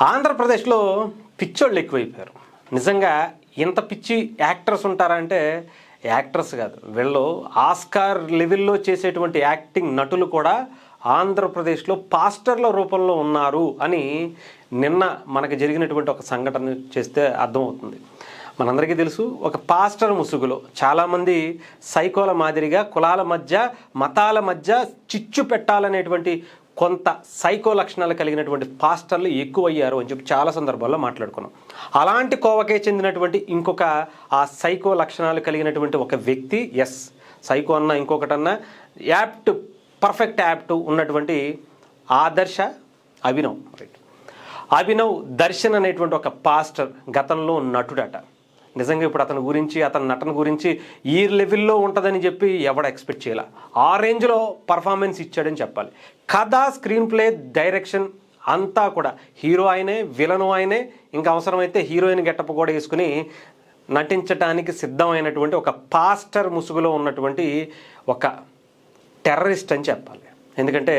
ఆంధ్రప్రదేశ్లో పిచ్చోళ్ళు ఎక్కువైపోయారు. నిజంగా ఇంత పిచ్చి యాక్టర్స్ ఉంటారా అంటే యాక్టర్స్ కాదు, వీళ్ళు ఆస్కార్ లెవెల్లో చేసేటువంటి యాక్టింగ్ నటులు కూడా ఆంధ్రప్రదేశ్లో పాస్టర్ల రూపంలో ఉన్నారు అని నిన్న మనకు జరిగినటువంటి ఒక సంఘటన చేస్తే అర్థమవుతుంది. మనందరికీ తెలుసు, ఒక పాస్టర్ ముసుగులో చాలామంది సైకోల మాదిరిగా కులాల మధ్య మతాల మధ్య చిచ్చు పెట్టాలనేటువంటి కొంత సైకో లక్షణాలు కలిగినటువంటి పాస్టర్లు ఎక్కువయ్యారు అని చెప్పి చాలా సందర్భాల్లో మాట్లాడుకున్నాం. అలాంటి కోవకే చెందినటువంటి ఇంకొక ఆ సైకో లక్షణాలు కలిగినటువంటి ఒక వ్యక్తి, సైకో అన్న ఇంకొకటన్నా యాప్ట్, పర్ఫెక్ట్ యాప్ట్ ఉన్నటువంటి ఆదర్శ అభినవ్ దర్శన్ అనేటువంటి ఒక పాస్టర్ గతంలో నటుడట. నిజంగా ఇప్పుడు అతని గురించి, అతని నటన గురించి ఈ లెవెల్లో ఉంటుందని చెప్పి ఎవడ ఎక్స్పెక్ట్ చేయాల. ఆ రేంజ్లో పర్ఫార్మెన్స్ ఇచ్చాడని చెప్పాలి. కథ, స్క్రీన్ ప్లే, డైరెక్షన్ అంతా కూడా హీరో ఆయనే, విలను ఆయనే, ఇంకా అవసరమైతే హీరోయిన్ గెటప్ కూడా వేసుకుని నటించడానికి సిద్ధమైనటువంటి ఒక పాస్టర్ ముసుగులో ఉన్నటువంటి ఒక టెర్రరిస్ట్ అని చెప్పాలి. ఎందుకంటే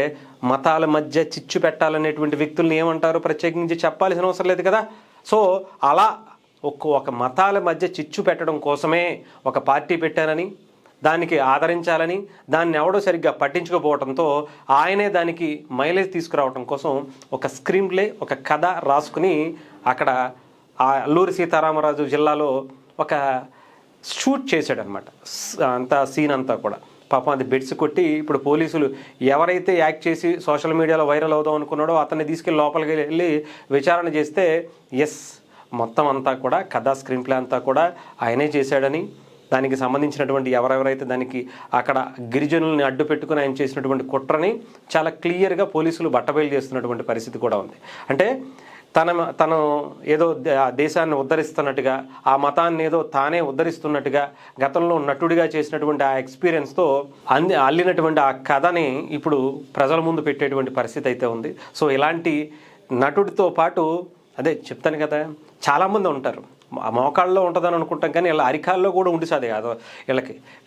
మతాల మధ్య చిచ్చు పెట్టాలనేటువంటి వ్యక్తుల్ని ఏమంటారు ప్రత్యేకించి చెప్పాల్సిన అవసరం లేదు కదా. సో అలా ఒక మతాల మధ్య చిచ్చు పెట్టడం కోసమే ఒక పార్టీ పెట్టారని, దానికి ఆదరించాలని, దాన్ని ఎవడో సరిగ్గా పట్టించుకోపోవడంతో ఆయనే దానికి మైలేజ్ తీసుకురావడం కోసం ఒక స్క్రీన్ ప్లే, ఒక కథ రాసుకుని అక్కడ ఆ అల్లూరి సీతారామరాజు జిల్లాలో ఒక షూట్ చేశాడనమాట. అంతా సీన్ అంతా కూడా పాపం అది బెడ్స్ కొట్టి ఇప్పుడు పోలీసులు ఎవరైతే యాక్ట్ చేసి సోషల్ మీడియాలో వైరల్ అవుదాం అనుకున్నాడో అతన్ని తీసుకెళ్ళి లోపలికి వెళ్ళి విచారణ చేస్తే మొత్తం అంతా కూడా కథా, స్క్రీన్ ప్లే అంతా కూడా ఆయనే చేశాడని, దానికి సంబంధించినటువంటి ఎవరెవరైతే దానికి అక్కడ గిరిజనుల్ని అడ్డు పెట్టుకుని ఆయన చేసినటువంటి కుట్రని చాలా క్లియర్గా పోలీసులు బట్టబయలు చేస్తున్నటువంటి పరిస్థితి కూడా ఉంది. అంటే తను ఏదో దేశాన్ని ఉద్ధరిస్తున్నట్టుగా, ఆ మతాన్ని ఏదో తానే ఉద్ధరిస్తున్నట్టుగా గతంలో నటుడిగా చేసినటువంటి ఆ ఎక్స్పీరియన్స్తో అల్లినటువంటి ఆ కథని ఇప్పుడు ప్రజల ముందు పెట్టేటువంటి పరిస్థితి అయితే ఉంది. సో ఇలాంటి నటుడితో పాటు అదే చెప్తాను కదా, చాలామంది ఉంటారు. ఆ మోకాళ్ళలో ఉంటుందని అనుకుంటాం కానీ ఇలా అరికాల్లో కూడా ఉంటుంది కాదు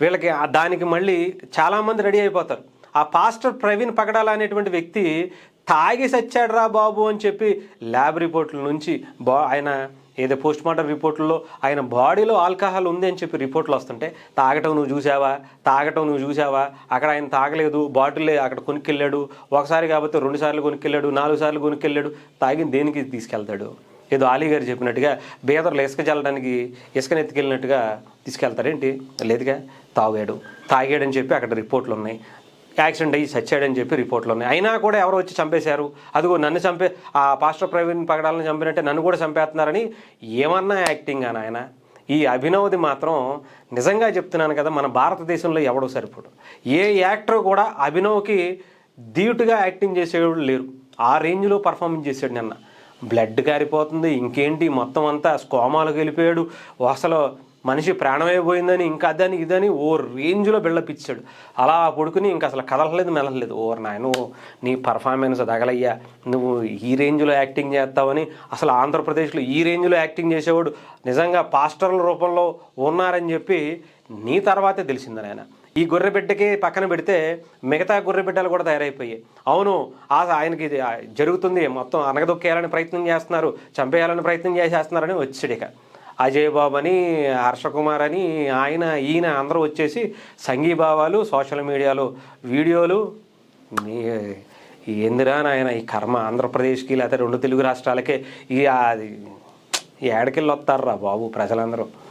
వీళ్ళకి దానికి మళ్ళీ చాలామంది రెడీ అయిపోతారు. ఆ పాస్టర్ ప్రవీణ్ పగడాల అనేటువంటి వ్యక్తి తాగి సచ్చాడురా బాబు అని చెప్పి ల్యాబ్ రిపోర్ట్ల నుంచి ఆయన ఏదో పోస్ట్ మార్టం రిపోర్టుల్లో ఆయన బాడీలో ఆల్కహాల్ ఉంది అని చెప్పి రిపోర్ట్లు వస్తుంటే తాగటం నువ్వు చూసావా, అక్కడ ఆయన తాగలేదు, బాటిల్లే అక్కడ కొనుక్కెళ్ళాడు, ఒకసారి కాకపోతే 2 సార్లు కొనుక్కెళ్ళాడు, 4 సార్లు కొనుక్కెళ్ళాడు, తాగిన దేనికి తీసుకెళ్తాడు? ఏదో అలీ గారు చెప్పినట్టుగా బేదర్లు ఇసుక చల్లడానికి ఇసుకనెత్తుకెళ్ళినట్టుగా తీసుకెళ్తారేంటి? లేదుగా, తాగాడని చెప్పి అక్కడ రిపోర్ట్లు ఉన్నాయి. యాక్సిడెంట్ అయ్యి చచ్చాడని చెప్పి రిపోర్ట్లు ఉన్నాయి. అయినా కూడా ఎవరు వచ్చి చంపేశారు, అదిగో నన్ను ఆ పాస్టర్ ప్రవీణ్ పగడాలను చంపినట్టే నన్ను కూడా చంపేస్తున్నారని ఏమన్నా యాక్టింగ్ అని ఆయన. ఈ అభినవ్ది మాత్రం నిజంగా చెప్తున్నాను కదా, మన భారతదేశంలో ఎవడో సరిపోడు. ఏ యాక్టర్ కూడా అభినవ్కి ధీటుగా యాక్టింగ్ చేసేవాళ్ళు లేరు. ఆ రేంజ్లో పర్ఫార్మెన్స్ చేశాడు. నిన్న బ్లడ్ కారిపోతుంది, ఇంకేంటి మొత్తం అంతా స్కోమాలకు వెళ్ళిపోయాడు, అసలు మనిషి ప్రాణమైపోయిందని, ఇంకా అదని ఇదని ఓ రేంజ్లో బిల్డప్ ఇచ్చాడు. అలా పడుకుని ఇంకా అసలు కదలలేదు, మెలలేదు. నాయన నీ పర్ఫార్మెన్స్ తగలయ్యా, నువ్వు ఈ రేంజ్లో యాక్టింగ్ చేస్తావని. అసలు ఆంధ్రప్రదేశ్లో ఈ రేంజ్లో యాక్టింగ్ చేసేవాడు నిజంగా పాస్టర్ల రూపంలో ఉన్నారని చెప్పి నీ తర్వాతే తెలిసిందని ఆయన. ఈ గొర్రెబిడ్డకి పక్కన పెడితే మిగతా గొర్రెబిడ్డలు కూడా తయారైపోయాయి. అవును, ఆయనకి జరుగుతుంది, మొత్తం అనగదొక్కేయాలని ప్రయత్నం చేస్తున్నారు, చంపేయాలని ప్రయత్నం చేసేస్తున్నారని వచ్చాడు. ఇక అజయ్ బాబు అని, హర్షకుమార్ అని, ఈయన అందరూ వచ్చేసి సంఘీభావాలు, సోషల్ మీడియాలో వీడియోలు. ఏందిరా నాయన ఈ కర్మ ఆంధ్రప్రదేశ్కి, లేకపోతే 2 తెలుగు రాష్ట్రాలకే ఈ ఏడకెళ్ళి వస్తారా బాబు ప్రజలందరూ.